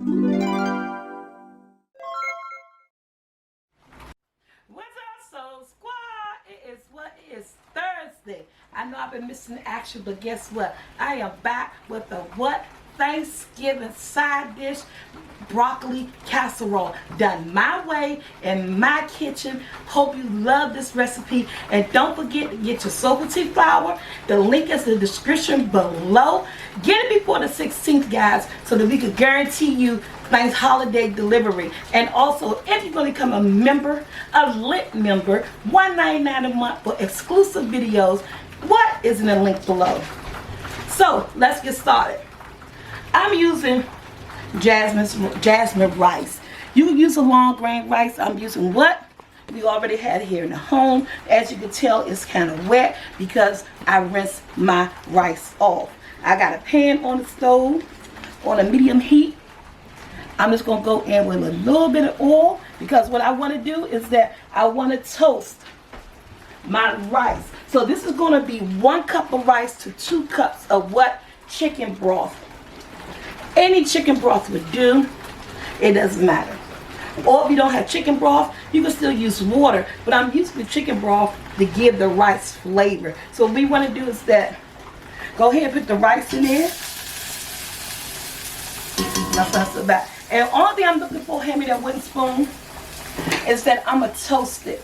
What's up, Soul Squad? It is Thursday. I know I've been missing action, but guess what? I am back with the Thanksgiving side dish, broccoli casserole, done my way in my kitchen. Hope you love this recipe, and don't forget to get your SoulfulT flour. The link is in the description below. Get it before the 16th, guys, so that we can guarantee you Thanks holiday delivery. And also, if you're going to become a member, a lit member, $1.99 a month for exclusive videos, what is in the link below? So let's get started. I'm using jasmine rice. You can use a long grain rice. I'm using what we already had here in the home. As you can tell, it's kind of wet because I rinsed my rice off. I got a pan on the stove on a medium heat. I'm just going to go in with a little bit of oil, because what I want to do is that I want to toast my rice. So this is going to be 1 cup of rice to 2 cups of what? Chicken broth. Any chicken broth would do. It doesn't matter. Or if you don't have chicken broth, you can still use water. But I'm using the chicken broth to give the rice flavor. So what we want to do is that, go ahead and put the rice in there. That's about. And all thing I'm looking for, hand me that wooden spoon, is that I'm going to toast it.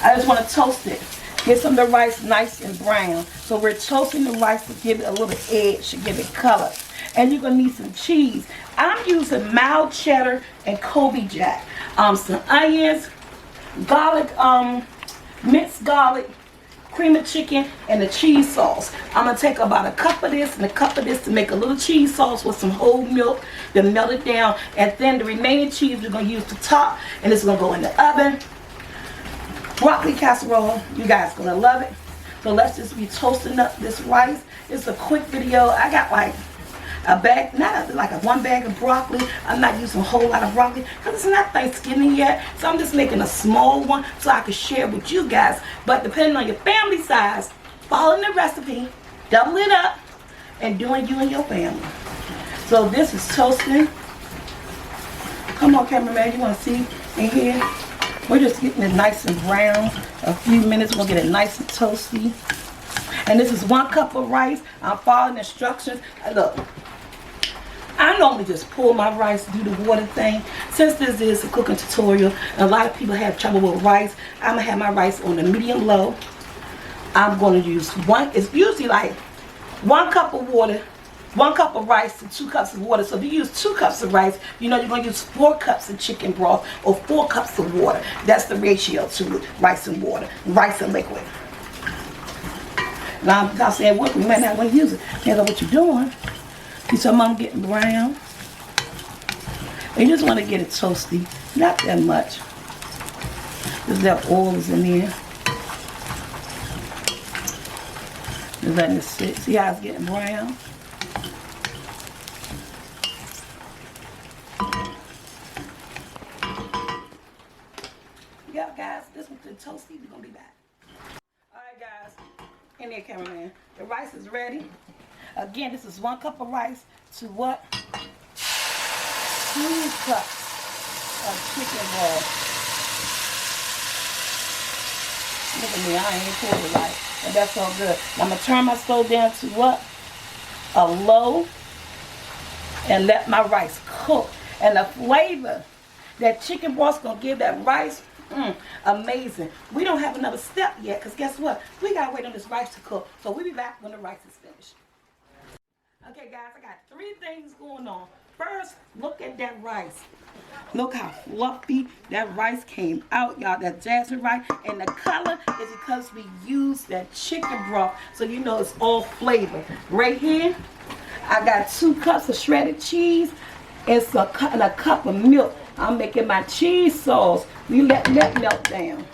I just want to toast it. Get some of the rice nice and brown. So we're toasting the rice to give it a little edge, to give it color. And you're going to need some cheese. I'm using mild cheddar and Kobe Jack. Some onions, garlic, minced garlic, cream of chicken, and the cheese sauce. I'm going to take about a cup of this and a cup of this to make a little cheese sauce with some whole milk, then melt it down, and then the remaining cheese we're going to use the top, and it's going to go in the oven. Broccoli casserole, you guys going to love it. So let's just be toasting up this rice. It's a quick video. I got like a bag, not like a 1 bag of broccoli. I'm not using a whole lot of broccoli because it's not Thanksgiving yet. So I'm just making a small one so I can share with you guys. But depending on your family size, following the recipe, double it up, and doing you and your family. So this is toasting. Come on, cameraman, you want to see in here? We're just getting it nice and brown. A few minutes, we'll get it nice and toasty. And this is 1 cup of rice. I'm following instructions. Look, I normally just pour my rice, do the water thing. Since this is a cooking tutorial, a lot of people have trouble with rice. I'm going to have my rice on the medium low. I'm going to use it's usually like 1 cup of water, 1 cup of rice to 2 cups of water. So if you use 2 cups of rice, you know you're going to use 4 cups of chicken broth or 4 cups of water. That's the ratio to rice and water, rice and liquid. Now I'm saying what we might not want to use it. Depends on what you're doing. See some of them getting brown. And you just want to get it toasty. Not that much. Just that oil is in there. Just letting it sit. See how it's getting brown? Yeah, guys, this one's the toasty. We're going to be back. Alright, guys. In there, cameraman. The rice is ready. Again, this is 1 cup of rice to what? 2 cups of chicken broth. Look at me, I ain't poured it right. But that's all good. Now I'm going to turn my stove down to what? A low. And let my rice cook. And the flavor that chicken broth's going to give that rice, amazing. We don't have another step yet, because guess what? We got to wait on this rice to cook. So we'll be back when the rice is finished. Okay, guys, I got 3 things going on. First, look at that rice. Look how fluffy that rice came out, y'all. That jasmine rice. And the color is because we used that chicken broth. So you know it's all flavor. Right here, I got 2 cups of shredded cheese and a cup of milk. I'm making my cheese sauce. We let that melt down.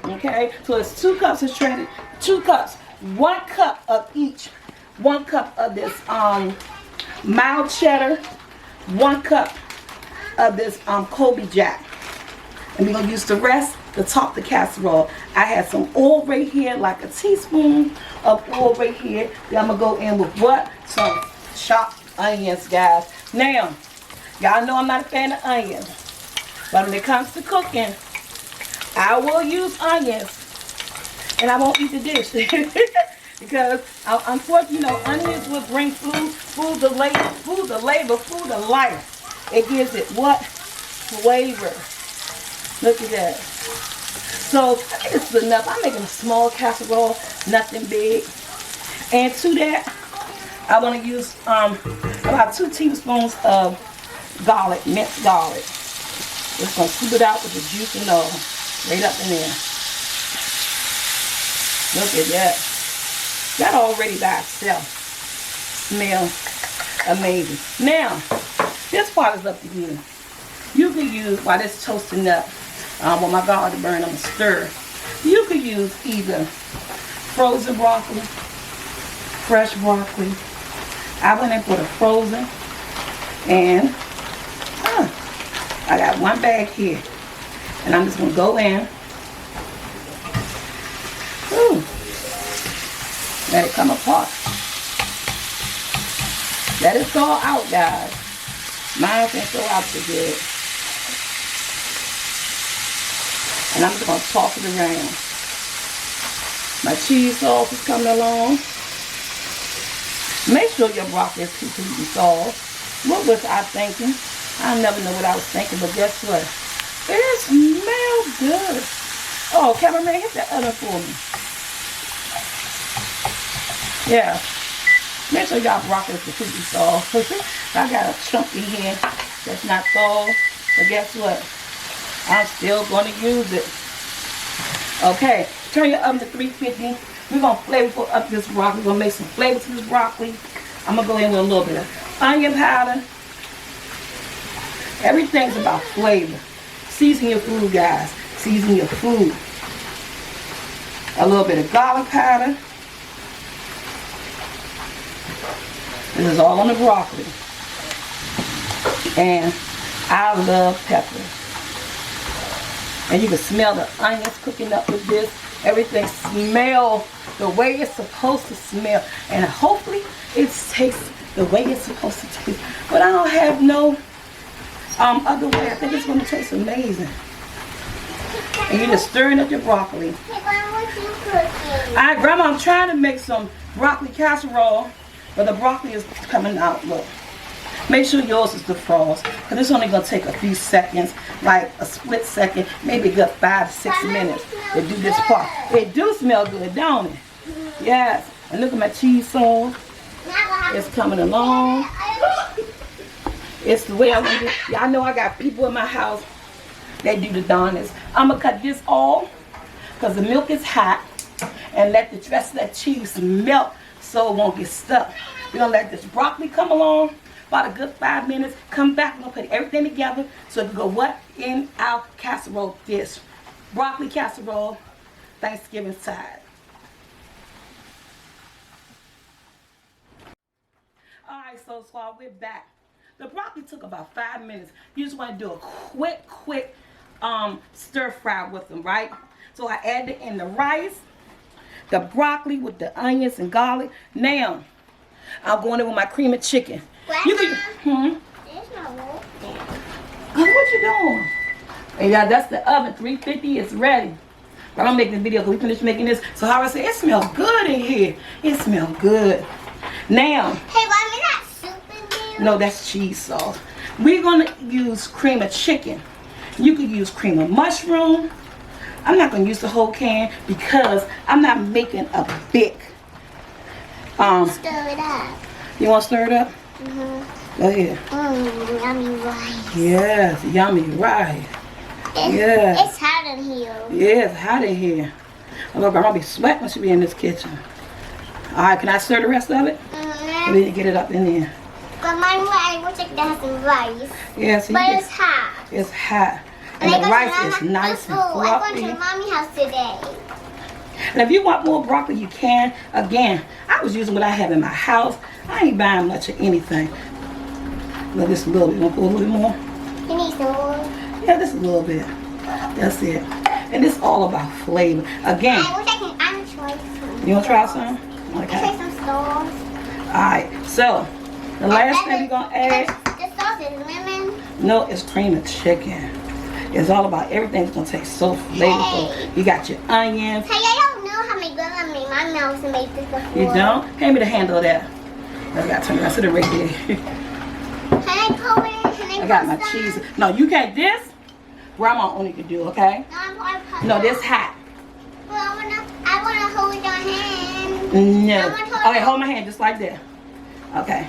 Okay, so it's 2 cups of shredded, 2 cups, 1 cup of each. 1 cup of this mild cheddar, 1 cup of this Kobe Jack. And we're going to use the rest to top the casserole. I have some oil right here, like a teaspoon of oil right here. Then I'm going to go in with what? Some chopped onions, guys. Now, Y'all know I'm not a fan of onions. But when it comes to cooking, I will use onions. And I won't eat the dish. Because unfortunately, you know, onions will bring food to life. It gives it what? Flavor. Look at that. So I think this is enough. I'm making a small casserole, nothing big. And to that, I want to use about 2 teaspoons of garlic, minced garlic. Just gonna scoop it out with the juice and all, right up in there. Look at that. That already by itself smell amazing. Now, this part is up to you. You can use, while it's toasting up, when my garlic burn, I'm gonna stir. You could use either frozen broccoli, fresh broccoli. I went in for the frozen, and I got 1 bag here, and I'm just gonna go in. Ooh, let it come apart. Let it thaw out, guys. Mine can thaw out so good. And I'm just going to toss it around. My cheese sauce is coming along. Make sure your broccoli is completely soft. What was I thinking? I never know what I was thinking, but guess what? It smells good. Oh, cameraman, hit that oven for me. Yeah. Make sure y'all broccoli is completely soft. I got a chunk in here that's not soft. But guess what? I'm still going to use it. Okay, turn your oven to 350. We're going to flavor up this broccoli. We're going to make some flavor to this broccoli. I'm going to go in with a little bit of onion powder. Everything's about flavor. Season your food, guys. Season your food. A little bit of garlic powder. This is all on the broccoli. And I love peppers. And you can smell the onions cooking up with this. Everything smells the way it's supposed to smell. And hopefully it tastes the way it's supposed to taste. But I don't have no other way. I think it's going to taste amazing. And you're just stirring up your broccoli. Alright, Grandma, I'm trying to make some broccoli casserole. But the broccoli is coming out, look. Make sure yours is defrosted, because it's only going to take a few seconds, like a split second, maybe a good 5 to 6 minutes to do this part. It do smell good, don't it? Yes. And look at my cheese sauce. It's coming along. It's the way I want it. Y'all know I got people in my house that do the darnest. I'm going to cut this off, because the milk is hot, and let the rest of that cheese melt so it won't get stuck. We're going to let this broccoli come along. About a good 5 minutes. Come back. We're going to put everything together so it can go what? In our casserole dish. Broccoli casserole, Thanksgiving side. Alright, so we're back. The broccoli took about 5 minutes. You just want to do a quick stir fry with them, right? So I added in the rice, the broccoli with the onions and garlic. Now, I'm going in with my cream of chicken. You can, There's no wood there. what you doing? And yeah, that's the oven. 350 is ready. But I'm making the video because we finished making this. So how I say, it smells good in here. It smells good. Now. Hey, why am I not soup in there? No, that's cheese sauce. We're going to use cream of chicken. You could use cream of mushroom. I'm not going to use the whole can because I'm not making a big. Stir it up. You want to stir it up? Mm-hmm. Go ahead. Yummy rice. Yes, yummy rice. Yes. It's hot in here. Yeah, it's hot in here. Oh, look, Grandma be sweating when she be in this kitchen. All right, can I stir the rest of it? Mm-hmm. We need to get it up in there. But my rice looks like that has some rice. Yeah, so But it's hot. It's hot. And the rice is nice and I'm fluffy. going to Mommy's house today. And if you want more broccoli, you can. Again, I was using what I have in my house. I ain't buying much of anything. Look, just a little bit. You want to put a little bit more? You need some more? Yeah, just a little bit. That's it. And it's all about flavor. Again. I wish I can try some. You want to try some? Okay. Try some sauce. Alright, so the last thing we're going to add. The sauce is lemon. No, it's cream of chicken. It's all about everything's gonna taste so flavorful. Hey. You got your onions. Hey, I don't know how many good I made. My mouth made this before. You don't? Hand me the handle of that. I got to turn around. Sit it right there. Can I pour it? Can I got my put some? cheese. No, you can't. This, Grandma only could do, okay? No, I'm pouring. No, this hot. Well, I wanna hold your hand. No. I wanna hold Okay, hold my hand just like that. Okay.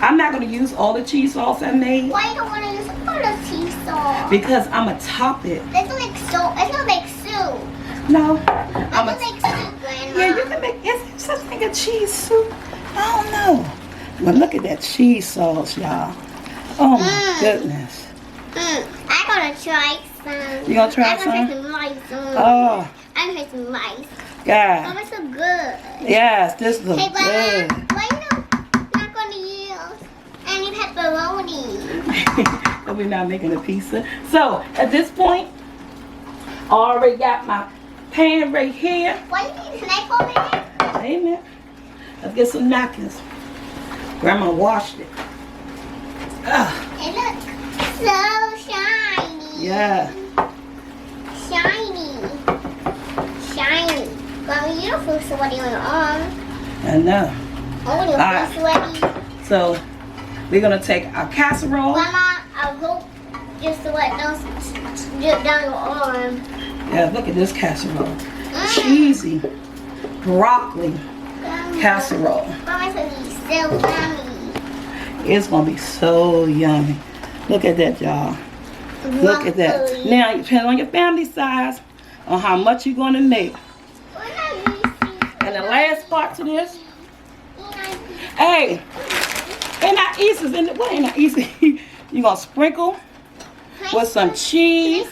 I'm not going to use all the cheese sauce I made Why you don't wanna use all the cheese sauce? because I'm going to top it. It's like soup. It's not like soup. No. It's I'm like a, soup, Grandma. yeah, you can make, is there such thing as cheese soup? I don't know. But look at that cheese sauce, y'all. Oh my goodness. I gotta try some. You gonna try I'm gonna some? try some rice. Oh, I'm gonna try some rice. God. Oh, it's so good. Yes, this looks Hey, good. Grandma, why you not gonna use any pepperoni? But we're not making a pizza. So, at this point, I already got my pan right here. Why you need snack over there? Wait a minute. Let's get some napkins. Grandma washed it. Ah, It looks so shiny. yeah. Shiny. Shiny. Grandma, you don't feel sweaty on your arm. I know. Oh, you Alright. feel sweaty. So, we're going to take our casserole. Grandma, I hope your sweat don't drip down your arm. Yeah, look at this casserole. Cheesy broccoli casserole. Grandma said it's so yummy. It's going to be so yummy. Look at that, y'all. Look at that. Broccoli. Now, it depends on your family size, on how much you're going to make. And the last part to this, hey, ain't not Easter's in the, what ain't not Easter? You're going to sprinkle with some cheese.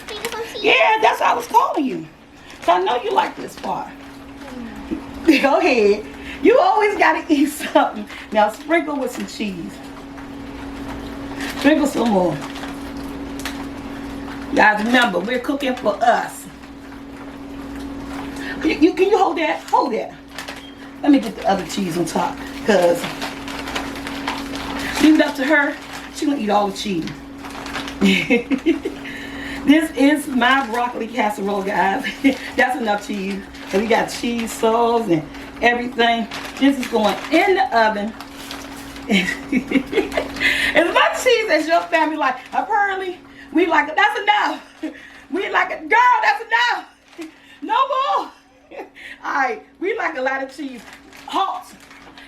Yeah, that's how I was calling you. So I know you like this part. Go ahead. You always got to eat something. Now sprinkle with some cheese. Sprinkle some more. Guys, remember, we're cooking for us. Can you hold that? Hold that. Let me get the other cheese on top. Because leave it up to her. She's going to eat all the cheese. This is my broccoli casserole, guys. That's enough cheese. And we got cheese sauce and everything. This is going in the oven. As much cheese as your family like. Apparently, we like it. That's enough. We like it. Girl, that's enough. No more. Alright, we like a lot of cheese. Hot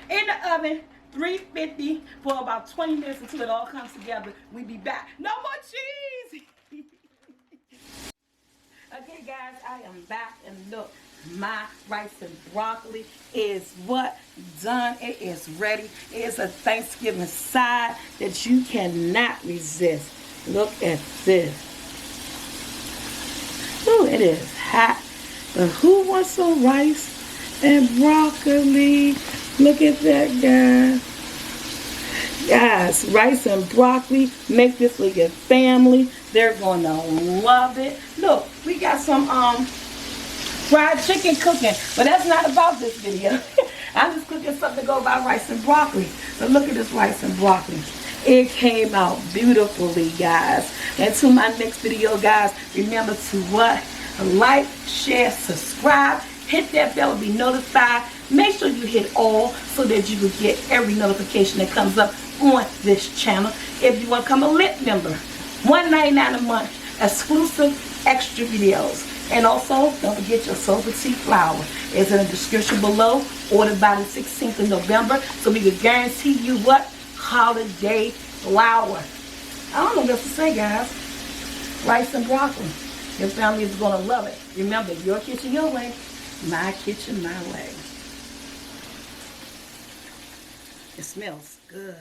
in the oven, 350 for about 20 minutes until it all comes together. We be back. No more cheese. Okay, guys, I am back, and look, my rice and broccoli is what done. It is ready. It is a Thanksgiving side that you cannot resist. Look at this. Ooh, it is hot. But who wants some rice and broccoli? Look at that, guys. Guys, rice and broccoli. Make this for your family. They're going to love it. Look, we got some fried chicken cooking. But that's not about this video. I'm just cooking something to go by rice and broccoli. So look at this rice and broccoli. It came out beautifully, guys. Until my next video, guys, remember to what? Like, share, subscribe, hit that bell to be notified. Make sure you hit all so that you will get every notification that comes up on this channel. If you want to become a lit member, $1.99 a month, exclusive extra videos. And also, don't forget your SoulfulT flour. It's in the description below. Ordered by the 16th of November. So we can guarantee you what? Holiday flour. I don't know what else to say, guys. Rice and broccoli. Your family is going to love it. Remember, your kitchen your way, my kitchen my way. It smells good.